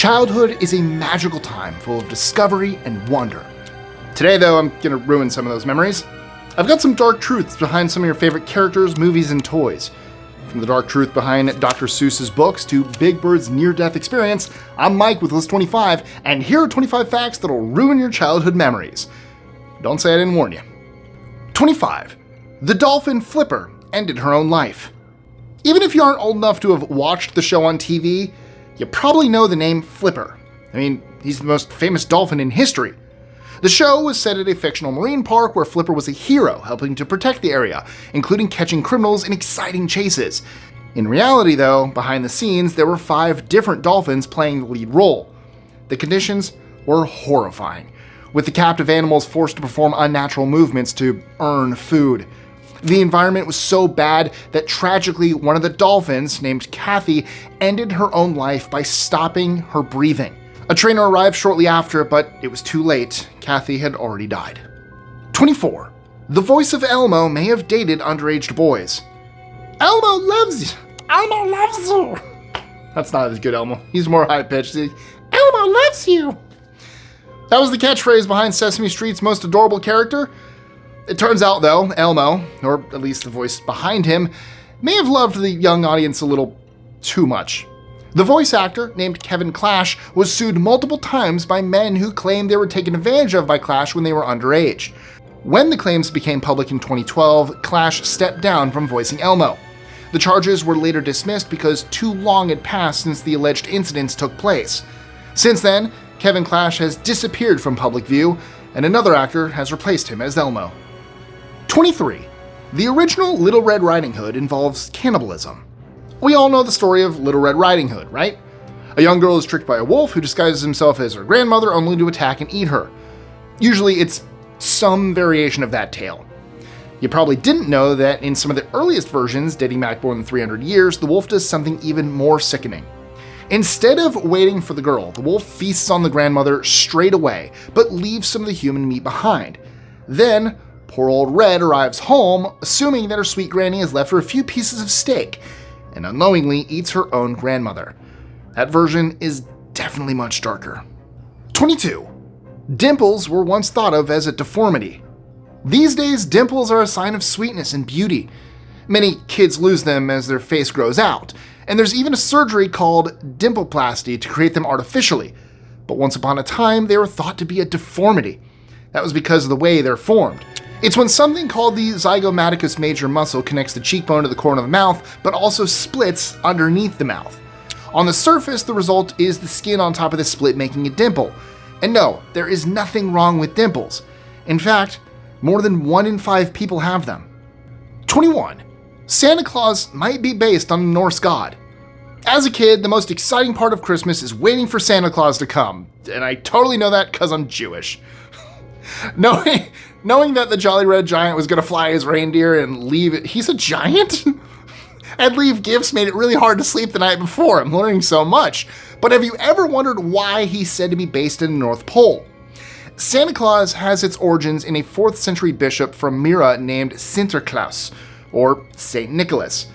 Childhood is a magical time full of discovery and wonder. Today, though, I'm gonna ruin some of those memories. I've got some dark truths behind some of your favorite characters, movies, and toys. From the dark truth behind Dr. Seuss's books to Big Bird's near-death experience, I'm Mike with List 25, and here are 25 facts that'll ruin your childhood memories. Don't say I didn't warn you. 25. The dolphin Flipper ended her own life. Even if you aren't old enough to have watched the show on TV, you probably know the name Flipper. I mean, he's the most famous dolphin in history. The show was set at a fictional marine park where Flipper was a hero, helping to protect the area, including catching criminals in exciting chases. In reality, though, behind the scenes, there were 5 different dolphins playing the lead role. The conditions were horrifying, with the captive animals forced to perform unnatural movements to earn food. The environment was so bad that tragically one of the dolphins, named Kathy, ended her own life by stopping her breathing. A trainer arrived shortly after, but it was too late. Kathy had already died. 24. The voice of Elmo may have dated underaged boys. Elmo loves you! Elmo loves you! That's not as good, Elmo. He's more high-pitched. Elmo loves you! That was the catchphrase behind Sesame Street's most adorable character. It turns out, though, Elmo, or at least the voice behind him, may have loved the young audience a little too much. The voice actor, named Kevin Clash, was sued multiple times by men who claimed they were taken advantage of by Clash when they were underage. When the claims became public in 2012, Clash stepped down from voicing Elmo. The charges were later dismissed because too long had passed since the alleged incidents took place. Since then, Kevin Clash has disappeared from public view, and another actor has replaced him as Elmo. 23. The original Little Red Riding Hood involves cannibalism. We all know the story of Little Red Riding Hood, right? A young girl is tricked by a wolf who disguises himself as her grandmother only to attack and eat her. Usually it's some variation of that tale. You probably didn't know that in some of the earliest versions, dating back more than 300 years, the wolf does something even more sickening. Instead of waiting for the girl, the wolf feasts on the grandmother straight away, but leaves some of the human meat behind. Then, poor old Red arrives home, assuming that her sweet granny has left her a few pieces of steak, and unknowingly eats her own grandmother. That version is definitely much darker. 22. Dimples were once thought of as a deformity. These days, dimples are a sign of sweetness and beauty. Many kids lose them as their face grows out, and there's even a surgery called dimpleplasty to create them artificially. But once upon a time, they were thought to be a deformity. That was because of the way they're formed. It's when something called the zygomaticus major muscle connects the cheekbone to the corner of the mouth, but also splits underneath the mouth. On the surface, the result is the skin on top of the split making a dimple. And no, there is nothing wrong with dimples. In fact, more than 1 in 5 people have them. 21. Santa Claus might be based on a Norse god. As a kid, the most exciting part of Christmas is waiting for Santa Claus to come, and I totally know that because I'm Jewish. Knowing that the Jolly Red Giant was going to fly his reindeer and leave it, he's a giant? And leave gifts made it really hard to sleep the night before. I'm learning so much. But have you ever wondered why he's said to be based in the North Pole? Santa Claus has its origins in a 4th century bishop from Myra named Sinterklaas, or Saint Nicholas.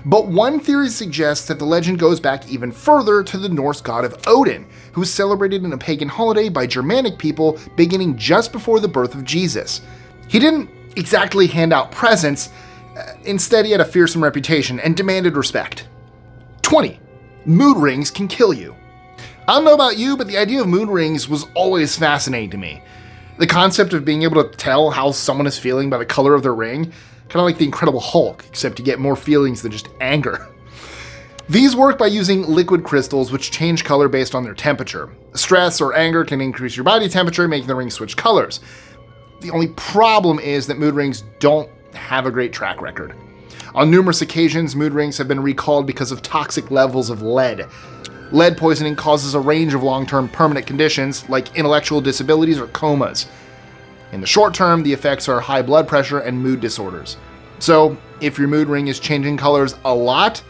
But one theory suggests that the legend goes back even further to the Norse god of Odin, who was celebrated in a pagan holiday by Germanic people beginning just before the birth of Jesus. He didn't exactly hand out presents, instead he had a fearsome reputation and demanded respect. 20. Mood rings can kill you. I don't know about you, but the idea of mood rings was always fascinating to me. The concept of being able to tell how someone is feeling by the color of their ring, kind of like the Incredible Hulk, except you get more feelings than just anger. These work by using liquid crystals which change color based on their temperature. Stress or anger can increase your body temperature, making the ring switch colors. The only problem is that mood rings don't have a great track record. On numerous occasions, mood rings have been recalled because of toxic levels of lead. Lead poisoning causes a range of long-term permanent conditions like intellectual disabilities or comas. In the short term, the effects are high blood pressure and mood disorders. So, if your mood ring is changing colors a lot,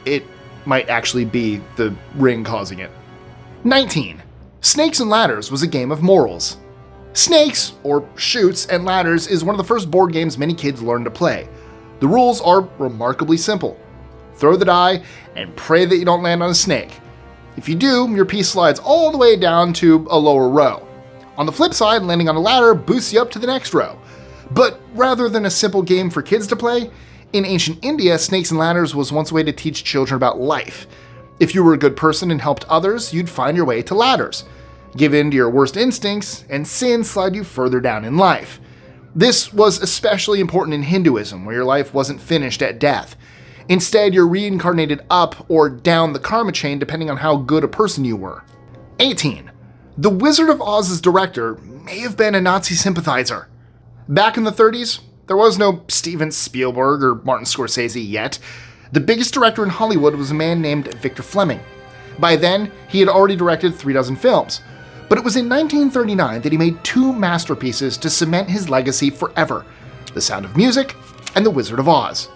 it might actually be the ring causing it. 19. Snakes and Ladders was a game of morals. Snakes, or Chutes and Ladders, is one of the first board games many kids learn to play. The rules are remarkably simple. Throw the die and pray that you don't land on a snake. If you do, your piece slides all the way down to a lower row. On the flip side, landing on a ladder boosts you up to the next row. But rather than a simple game for kids to play, in ancient India, Snakes and Ladders was once a way to teach children about life. If you were a good person and helped others, you'd find your way to ladders. Give in to your worst instincts, and sin slide you further down in life. This was especially important in Hinduism, where your life wasn't finished at death. Instead, you're reincarnated up or down the karma chain depending on how good a person you were. 18. The Wizard of Oz's director may have been a Nazi sympathizer. Back in the 30s, there was no Steven Spielberg or Martin Scorsese yet. The biggest director in Hollywood was a man named Victor Fleming. By then, he had already directed 36 films. But it was in 1939 that he made two masterpieces to cement his legacy forever: The Sound of Music and The Wizard of Oz.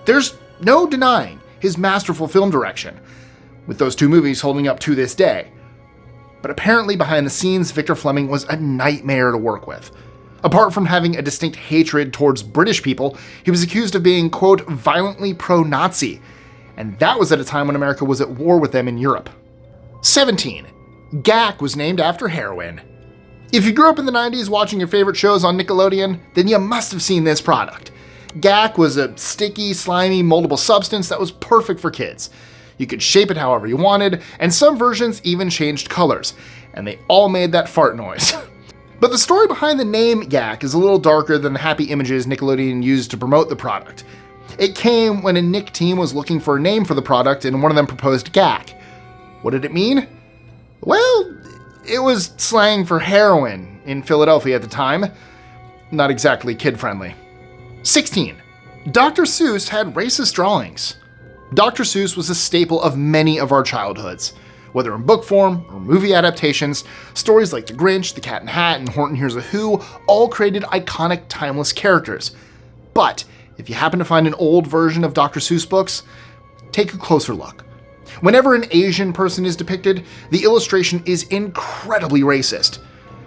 There's no denying his masterful film direction, with those two movies holding up to this day. But apparently behind the scenes, Victor Fleming was a nightmare to work with. Apart from having a distinct hatred towards British people, he was accused of being, quote, violently pro-Nazi, and that was at a time when America was at war with them in Europe. 17. Gak was named after heroin. If you grew up in the 90s watching your favorite shows on Nickelodeon, then you must have seen this product. Gak was a sticky, slimy, moldable substance that was perfect for kids. You could shape it however you wanted, and some versions even changed colors, and they all made that fart noise. But the story behind the name Gak is a little darker than the happy images Nickelodeon used to promote the product. It came when a Nick team was looking for a name for the product and one of them proposed Gak. What did it mean? Well, it was slang for heroin in Philadelphia at the time. Not exactly kid-friendly. 16. Dr. Seuss had racist drawings. Dr. Seuss was a staple of many of our childhoods. Whether in book form or movie adaptations, stories like The Grinch, The Cat in the Hat, and Horton Hears a Who all created iconic, timeless characters. But if you happen to find an old version of Dr. Seuss books, take a closer look. Whenever an Asian person is depicted, the illustration is incredibly racist.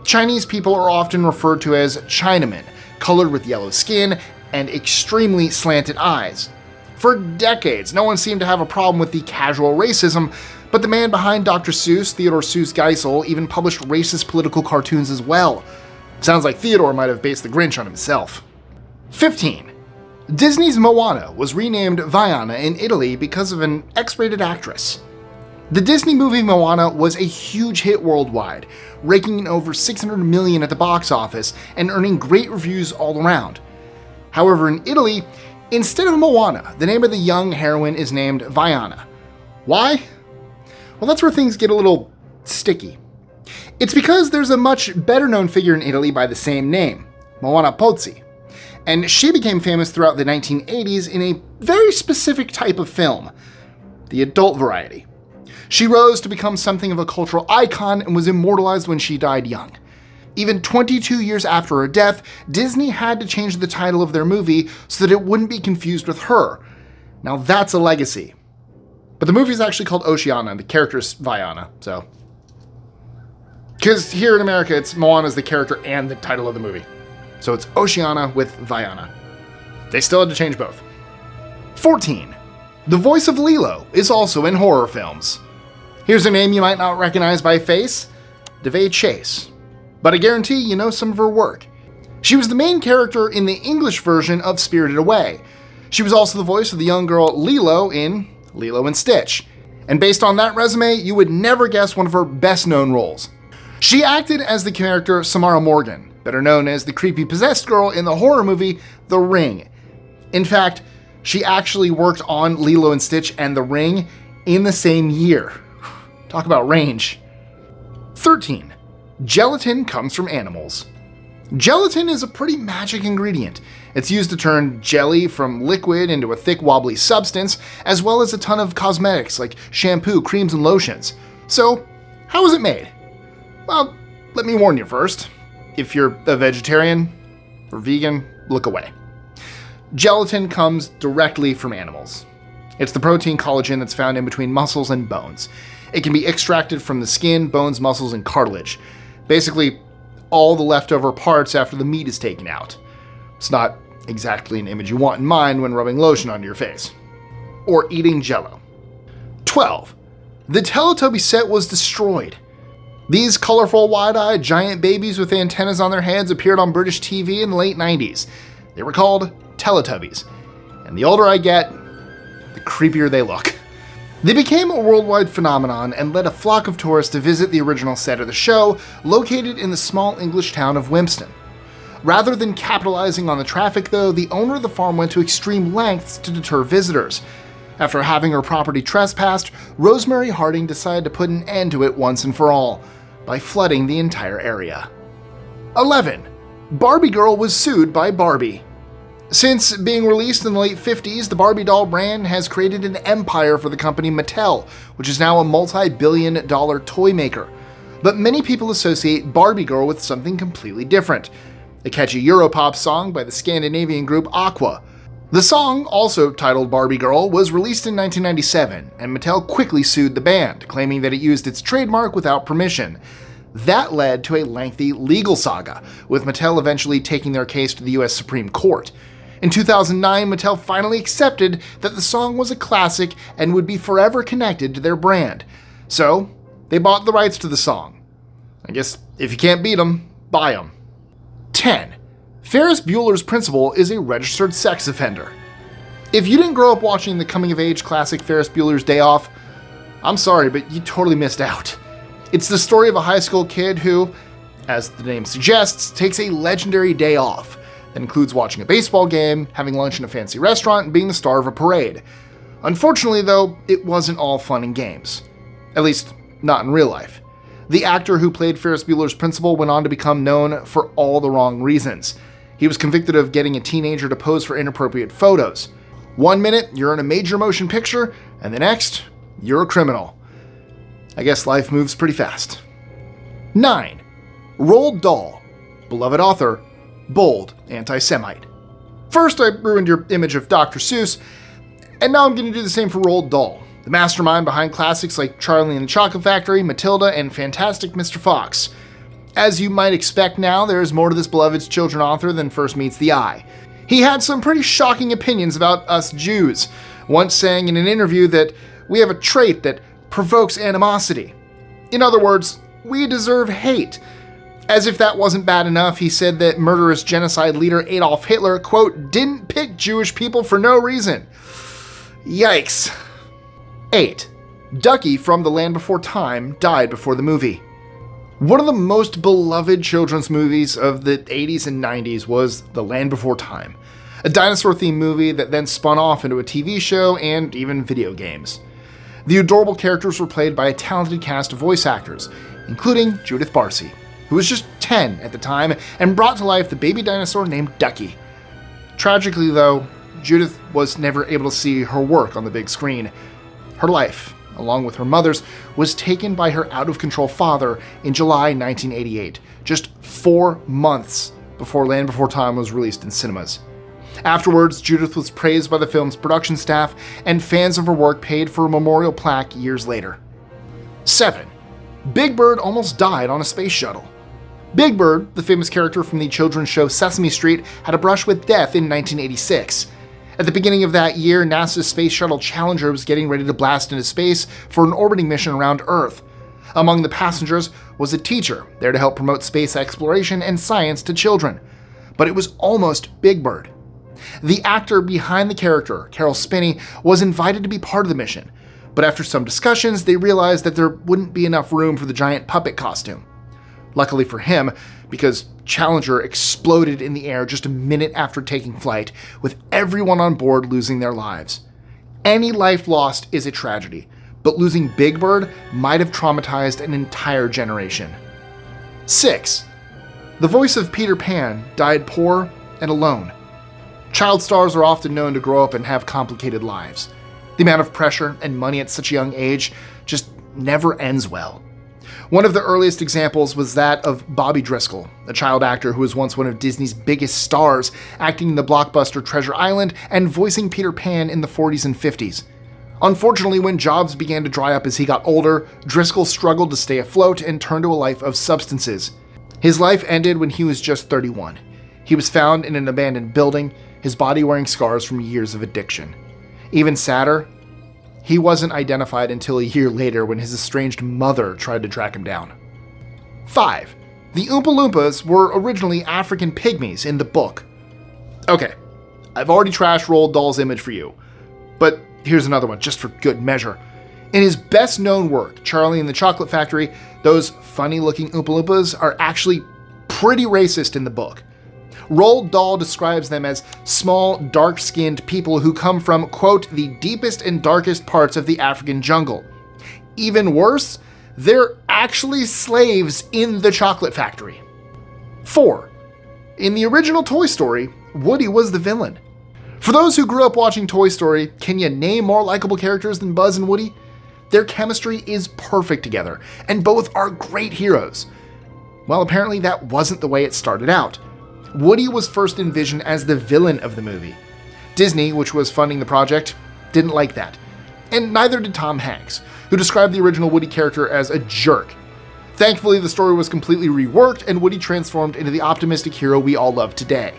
Chinese people are often referred to as Chinamen, colored with yellow skin and extremely slanted eyes. For decades, no one seemed to have a problem with the casual racism, but the man behind Dr. Seuss, Theodore Seuss Geisel, even published racist political cartoons as well. Sounds like Theodore might have based The Grinch on himself. 15. Disney's Moana was renamed Vaiana in Italy because of an X-rated actress. The Disney movie Moana was a huge hit worldwide, raking in over $600 million at the box office and earning great reviews all around. However, in Italy, instead of Moana, the name of the young heroine is named Vaiana. Why? Well, that's where things get a little sticky. It's because there's a much better known figure in Italy by the same name, Moana Pozzi, and she became famous throughout the 1980s in a very specific type of film, the adult variety. She rose to become something of a cultural icon and was immortalized when she died young. Even 22 years after her death, Disney had to change the title of their movie so that it wouldn't be confused with her. Now that's a legacy. But the movie is actually called Oceana, and the character's Vaiana, so. Because here in America, it's Moana's the character and the title of the movie. So it's Oceana with Vaiana. They still had to change both. 14. The voice of Lilo is also in horror films. Here's a name you might not recognize by face, Devay Chase. But I guarantee you know some of her work. She was the main character in the English version of Spirited Away. She was also the voice of the young girl Lilo in Lilo and Stitch. And based on that resume, you would never guess one of her best-known roles. She acted as the character Samara Morgan, better known as the creepy possessed girl in the horror movie The Ring. In fact, she actually worked on Lilo and Stitch and The Ring in the same year. Talk about range. 13. Gelatin comes from animals. Gelatin is a pretty magic ingredient. It's used to turn jelly from liquid into a thick, wobbly substance, as well as a ton of cosmetics like shampoo, creams, and lotions. So, how is it made? Well, let me warn you first. If you're a vegetarian or vegan, look away. Gelatin comes directly from animals. It's the protein collagen that's found in between muscles and bones. It can be extracted from the skin, bones, muscles, and cartilage. Basically, all the leftover parts after the meat is taken out. It's not exactly an image you want in mind when rubbing lotion onto your face. Or eating Jell-O. 12. the Teletubbies set was destroyed. These colorful, wide-eyed giant babies with antennas on their heads appeared on British TV in the late 90s. They were called Teletubbies. And the older I get, the creepier they look. They became a worldwide phenomenon and led a flock of tourists to visit the original set of the show, located in the small English town of Wimpston. Rather than capitalizing on the traffic, though, the owner of the farm went to extreme lengths to deter visitors. After having her property trespassed, Rosemary Harding decided to put an end to it once and for all, by flooding the entire area. 11. Barbie Girl was sued by Barbie. Since being released in the late 50s, the Barbie doll brand has created an empire for the company Mattel, which is now a multi-billion-dollar toy maker. But many people associate Barbie Girl with something completely different. A catchy Europop song by the Scandinavian group Aqua. The song, also titled Barbie Girl, was released in 1997, and Mattel quickly sued the band, claiming that it used its trademark without permission. That led to a lengthy legal saga, with Mattel eventually taking their case to the US Supreme Court. In 2009, Mattel finally accepted that the song was a classic and would be forever connected to their brand. So, they bought the rights to the song. I guess if you can't beat them, buy them. 10. Ferris Bueller's principal is a registered sex offender. If you didn't grow up watching the coming-of-age classic Ferris Bueller's Day Off, I'm sorry, but you totally missed out. It's the story of a high school kid who, as the name suggests, takes a legendary day off. That includes watching a baseball game, having lunch in a fancy restaurant, and being the star of a parade. Unfortunately, though, it wasn't all fun and games. At least, not in real life. The actor who played Ferris Bueller's principal went on to become known for all the wrong reasons. He was convicted of getting a teenager to pose for inappropriate photos. One minute, you're in a major motion picture, and the next, you're a criminal. I guess life moves pretty fast. 9. Roald Dahl, beloved author, bold anti-Semite. First, I ruined your image of Dr. Seuss, and now I'm going to do the same for Roald Dahl, the mastermind behind classics like Charlie and the Chocolate Factory, Matilda, and Fantastic Mr. Fox. As you might expect now, there is more to this beloved children's author than first meets the eye. He had some pretty shocking opinions about us Jews, once saying in an interview that we have a trait that provokes animosity. In other words, we deserve hate. As if that wasn't bad enough, he said that murderous genocide leader Adolf Hitler, quote, didn't pick Jewish people for no reason. Yikes. 8. Ducky from The Land Before Time died before the movie. One of the most beloved children's movies of the 80s and 90s was The Land Before Time, a dinosaur-themed movie that then spun off into a TV show and even video games. The adorable characters were played by a talented cast of voice actors, including Judith Barcy, who was just 10 at the time and brought to life the baby dinosaur named Ducky. Tragically, though, Judith was never able to see her work on the big screen. Her life, along with her mother's, was taken by her out-of-control father in July 1988, just 4 months before Land Before Time was released in cinemas. Afterwards, Judith was praised by the film's production staff, and fans of her work paid for a memorial plaque years later. 7. Big Bird almost died on a space shuttle. Big Bird, the famous character from the children's show Sesame Street, had a brush with death in 1986. At the beginning of that year, NASA's Space Shuttle Challenger was getting ready to blast into space for an orbiting mission around Earth. Among the passengers was a teacher there to help promote space exploration and science to children. But it was almost Big Bird. The actor behind the character, Carol Spinney, was invited to be part of the mission, but after some discussions, they realized that there wouldn't be enough room for the giant puppet costume. Luckily for him, because Challenger exploded in the air just a minute after taking flight, with everyone on board losing their lives. Any life lost is a tragedy, but losing Big Bird might have traumatized an entire generation. 6. The voice of Peter Pan died poor and alone. Child stars are often known to grow up and have complicated lives. The amount of pressure and money at such a young age just never ends well. One of the earliest examples was that of Bobby Driscoll, a child actor who was once one of Disney's biggest stars, acting in the blockbuster Treasure Island and voicing Peter Pan in the 40s and 50s. Unfortunately, when jobs began to dry up as he got older, Driscoll struggled to stay afloat and turned to a life of substances. His life ended when he was just 31. He was found in an abandoned building, his body wearing scars from years of addiction. Even sadder, He wasn't identified until a year later when his estranged mother tried to track him down. 5. The Oompa Loompas were originally African pygmies in the book. Okay, I've already trashed Roald Dahl's image for you, but here's another one just for good measure. In his best-known work, Charlie and the Chocolate Factory, those funny-looking Oompa Loompas are actually pretty racist in the book. Roald Dahl describes them as small, dark-skinned people who come from, quote, the deepest and darkest parts of the African jungle. Even worse, they're actually slaves in the chocolate factory. 4. In the original Toy Story, Woody was the villain. For those who grew up watching Toy Story, can you name more likable characters than Buzz and Woody? Their chemistry is perfect together, and both are great heroes. Well, apparently that wasn't the way it started out. Woody was first envisioned as the villain of the movie. Disney, which was funding the project, didn't like that. And neither did Tom Hanks, who described the original Woody character as a jerk. Thankfully, the story was completely reworked and Woody transformed into the optimistic hero we all love today.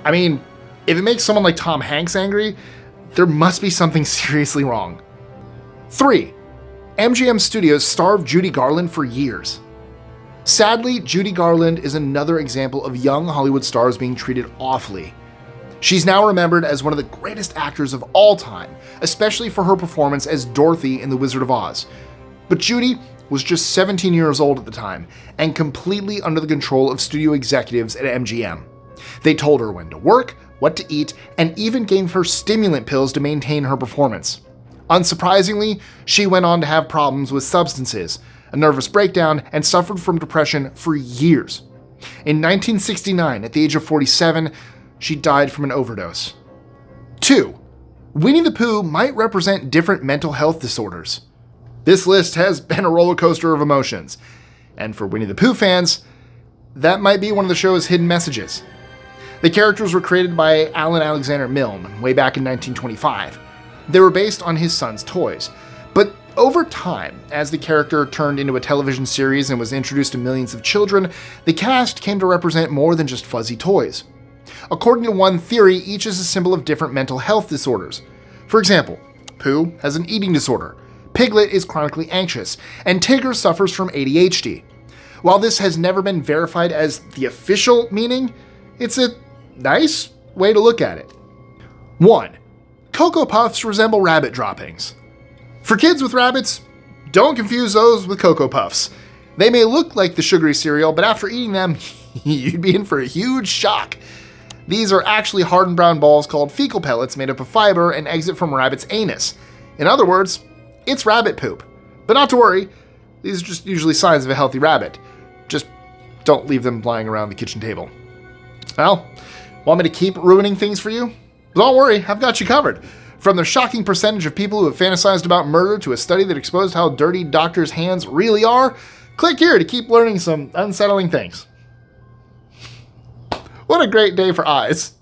I mean, if it makes someone like Tom Hanks angry, there must be something seriously wrong. 3. MGM Studios starved Judy Garland for years. Sadly, Judy Garland is another example of young Hollywood stars being treated awfully. She's now remembered as one of the greatest actors of all time, especially for her performance as Dorothy in The Wizard of Oz. But Judy was just 17 years old at the time, and completely under the control of studio executives at MGM. They told her when to work, what to eat, and even gave her stimulant pills to maintain her performance. Unsurprisingly, she went on to have problems with substances, a nervous breakdown, and suffered from depression for years. In 1969, at the age of 47, she died from an overdose. 2. Winnie the Pooh might represent different mental health disorders. This list has been a roller coaster of emotions, and for Winnie the Pooh fans, that might be one of the show's hidden messages. The characters were created by Alan Alexander Milne way back in 1925. They were based on his son's toys, but over time, as the character turned into a television series and was introduced to millions of children, the cast came to represent more than just fuzzy toys. According to one theory, each is a symbol of different mental health disorders. For example, Pooh has an eating disorder, Piglet is chronically anxious, and Tigger suffers from ADHD. While this has never been verified as the official meaning, it's a nice way to look at it. 1. Cocoa Puffs resemble rabbit droppings. For kids with rabbits, don't confuse those with Cocoa Puffs. They may look like the sugary cereal, but after eating them, you'd be in for a huge shock. These are actually hardened brown balls called fecal pellets made up of fiber and exit from a rabbit's anus. In other words, it's rabbit poop. But not to worry, these are just usually signs of a healthy rabbit. Just don't leave them lying around the kitchen table. Well, want me to keep ruining things for you? Don't worry, I've got you covered. From the shocking percentage of people who have fantasized about murder to a study that exposed how dirty doctors' hands really are, click here to keep learning some unsettling things. What a great day for eyes.